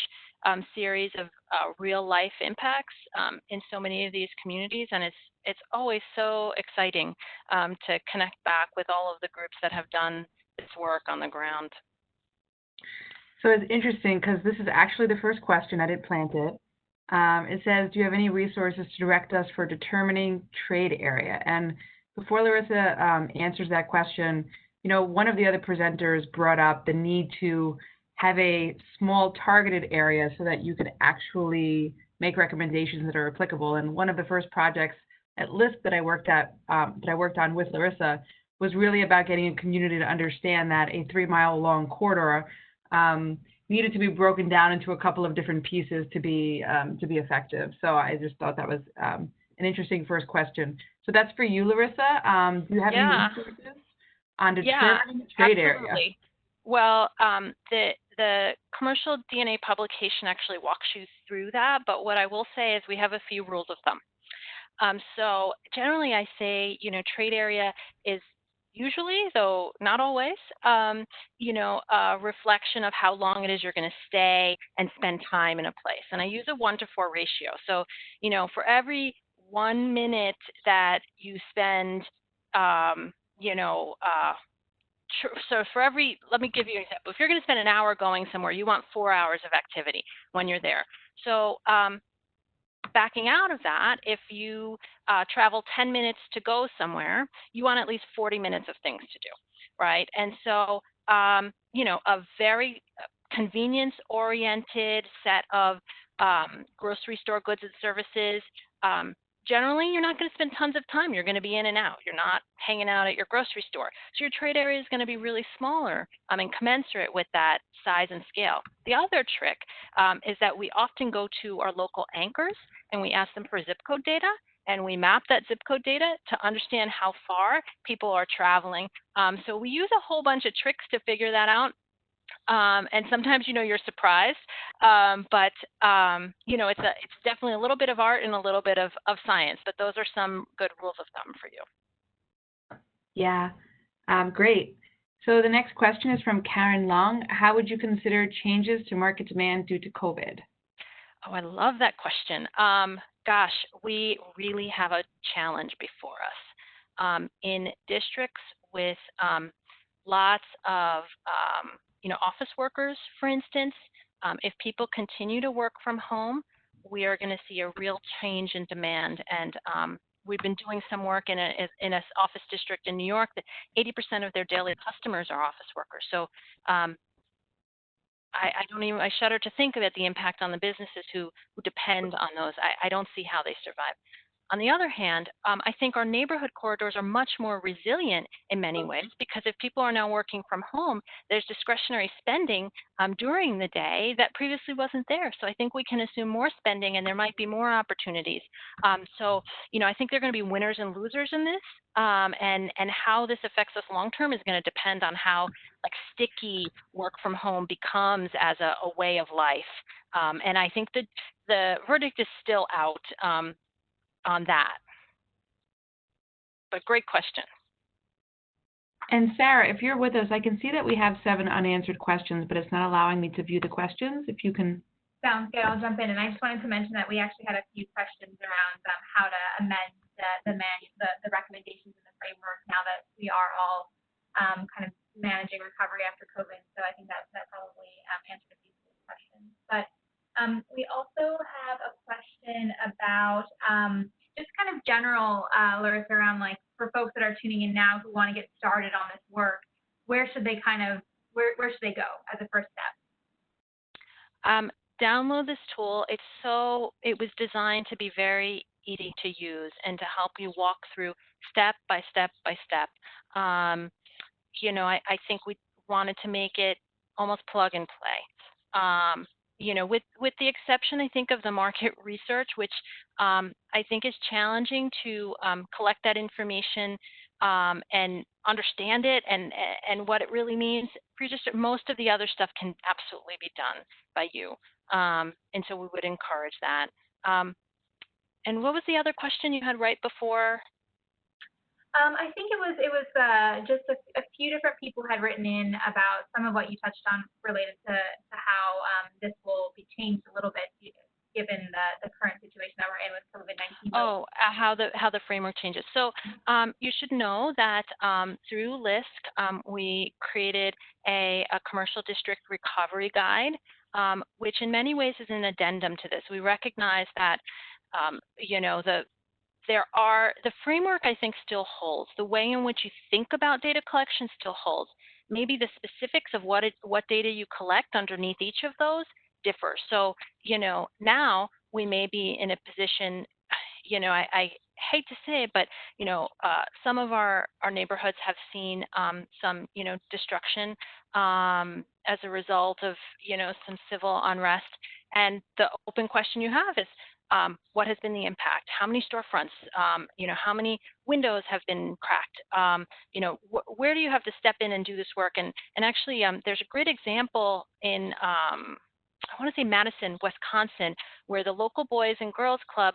Speaker 5: series of real-life impacts in so many of these communities, and it's always so exciting to connect back with all of the groups that have done this work on the ground.
Speaker 2: So it's interesting because this is actually the first question. I didn't plant it. It says, do you have any resources to direct us for determining trade area? And before Larisa answers that question, one of the other presenters brought up the need to have a small targeted area so that you could actually make recommendations that are applicable. And one of the first projects at LISC that I worked on with Larisa was really about getting a community to understand that a 3-mile long corridor needed to be broken down into a couple of different pieces to be effective. So I just thought that was an interesting first question. So that's for you, Larisa. Do you have any resources on determining the trade area?
Speaker 5: Well, the commercial DNA publication actually walks you through that, but what I will say is we have a few rules of thumb. So generally I say, trade area is usually, though not always, a reflection of how long it is you're going to stay and spend time in a place. And I use a 1-to-4 ratio. So, for every 1 minute that you spend, so for every, let me give you an example. If you're going to spend an hour going somewhere, you want 4 hours of activity when you're there. So backing out of that, if you travel 10 minutes to go somewhere, you want at least 40 minutes of things to do, right? And so, a very convenience-oriented set of grocery store goods and services, generally, you're not going to spend tons of time. You're going to be in and out. You're not hanging out at your grocery store. So your trade area is going to be really smaller and commensurate with that size and scale. The other trick is that we often go to our local anchors and we ask them for zip code data, and we map that zip code data to understand how far people are traveling. So we use a whole bunch of tricks to figure that out. And sometimes, you're surprised, but, it's definitely a little bit of art and a little bit of science, but those are some good rules of thumb for you.
Speaker 2: Yeah, great. So the next question is from Karen Long. How would you consider changes to market demand due to COVID?
Speaker 5: Oh, I love that question. Gosh, we really have a challenge before us. In districts with lots of office workers, for instance, if people continue to work from home, we are going to see a real change in demand. And we've been doing some work in a office district in New York that 80% of their daily customers are office workers. So I shudder to think about the impact on the businesses who depend on those. I don't see how they survive. On the other hand, I think our neighborhood corridors are much more resilient in many ways because if people are now working from home, there's discretionary spending during the day that previously wasn't there. So I think we can assume more spending and there might be more opportunities. So, I think there are going to be winners and losers in this. And how this affects us long term is going to depend on how sticky work from home becomes as a way of life. And I think that the verdict is still out on that. But great question.
Speaker 2: And Sarah, if you're with us, I can see that we have 7 unanswered questions, but it's not allowing me to view the questions. If you can.
Speaker 1: Sounds good. I'll jump in. And I just wanted to mention that we actually had a few questions around how to amend the recommendations in the framework now that we are all kind of managing recovery after COVID. So I think that probably answered a few of those questions. But we also have a question about just kind of general, Larisa, around for folks that are tuning in now who want to get started on this work, where should they where should they go as a first step?
Speaker 5: Download this tool. It was designed to be very easy to use and to help you walk through step by step by step. I think we wanted to make it almost plug and play. With the exception, I think, of the market research, which I think is challenging to collect that information and understand it and what it really means. Most of the other stuff can absolutely be done by you, and so we would encourage that. And what was the other question you had right before?
Speaker 1: I think it was just a few different people had written in about some of what you touched on related to how this will be changed a little bit given the current situation that we're in with COVID-19.
Speaker 5: Oh, how the framework changes. So you should know that through LISC, we created a commercial district recovery guide, which in many ways is an addendum to this. We recognize that the framework, I think, still holds. The way in which you think about data collection still holds. Maybe the specifics of what data you collect underneath each of those differ. So, now we may be in a position, I hate to say it, but, some of our neighborhoods have seen some, destruction as a result of, some civil unrest. And the open question you have is, what has been the impact? How many storefronts? How many windows have been cracked? Where do you have to step in and do this work? And actually, there's a great example in I want to say Madison, Wisconsin, where the local Boys and Girls Club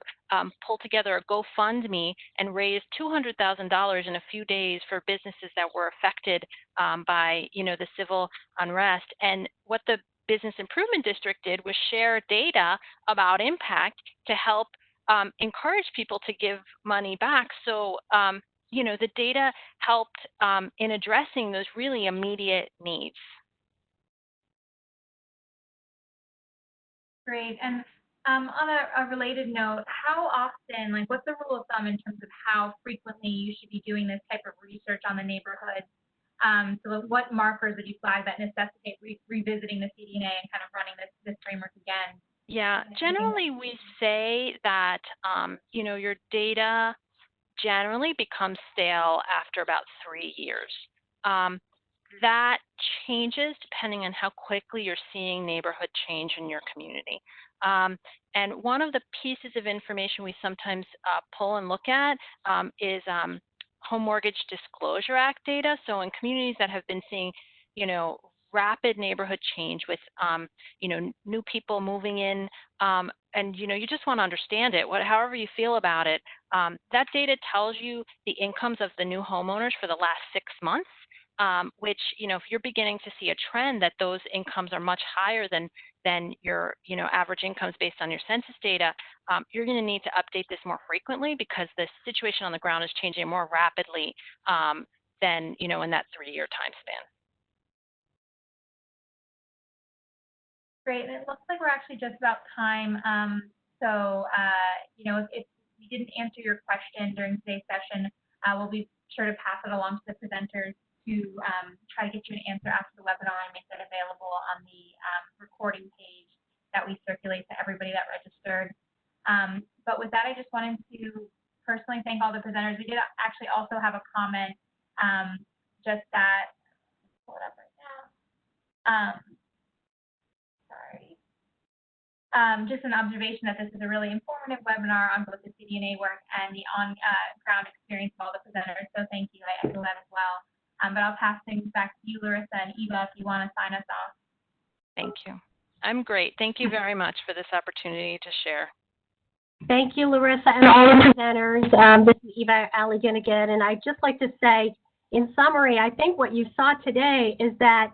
Speaker 5: pulled together a GoFundMe and raised $200,000 in a few days for businesses that were affected by the civil unrest. And what the Business Improvement District did was share data about impact to help encourage people to give money back. So, the data helped in addressing those really immediate needs.
Speaker 1: Great. And on a related note, how often, what's the rule of thumb in terms of how frequently you should be doing this type of research on the neighborhood? So what markers would you flag that necessitate revisiting the CDNA and kind of running this framework again?
Speaker 5: Yeah, generally we say that, your data generally becomes stale after about 3 years. That changes depending on how quickly you're seeing neighborhood change in your community. And one of the pieces of information we sometimes pull and look at is Home Mortgage Disclosure Act data. So in communities that have been seeing, rapid neighborhood change with, new people moving in, and, you just want to understand it, however you feel about it, that data tells you the incomes of the new homeowners for the last 6 months. Which, if you're beginning to see a trend that those incomes are much higher than your, average incomes based on your census data, you're going to need to update this more frequently because the situation on the ground is changing more rapidly than, in that 3-year time span.
Speaker 1: Great. And it looks like we're actually just about time. So, if we didn't answer your question during today's session, we'll be sure to pass it along to the presenters to try to get you an answer after the webinar and make that available on the recording page that we circulate to everybody that registered. But with that, I just wanted to personally thank all the presenters. We did actually also have a comment just that, pull it up right now. Sorry. Just an observation that this is a really informative webinar on both the CDNA work and the on-ground experience of all the presenters. So thank you. I echo that as well. But I'll pass things back to you, Larisa and Eva, if you want to sign us off.
Speaker 5: Thank you. I'm great. Thank you very much for this opportunity to share.
Speaker 3: Thank you, Larisa, and all the presenters. This is Eva Alligood again, and I'd just like to say, in summary, I think what you saw today is that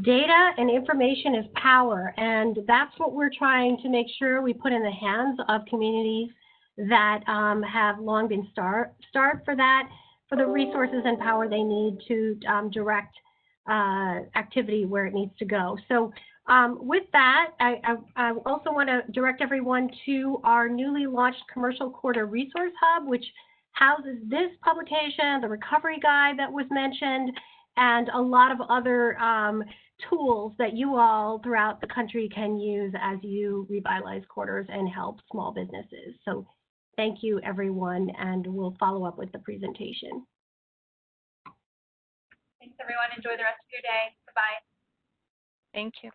Speaker 3: data and information is power, and that's what we're trying to make sure we put in the hands of communities that have long been starved for that, for the resources and power they need to direct activity where it needs to go. So with that, I also want to direct everyone to our newly launched Commercial Quarter Resource Hub, which houses this publication, the recovery guide that was mentioned, and a lot of other tools that you all throughout the country can use as you revitalize quarters and help small businesses. So thank you, everyone, and we'll follow up with the presentation.
Speaker 1: Thanks, everyone. Enjoy the rest of your day. Bye-bye.
Speaker 5: Thank you.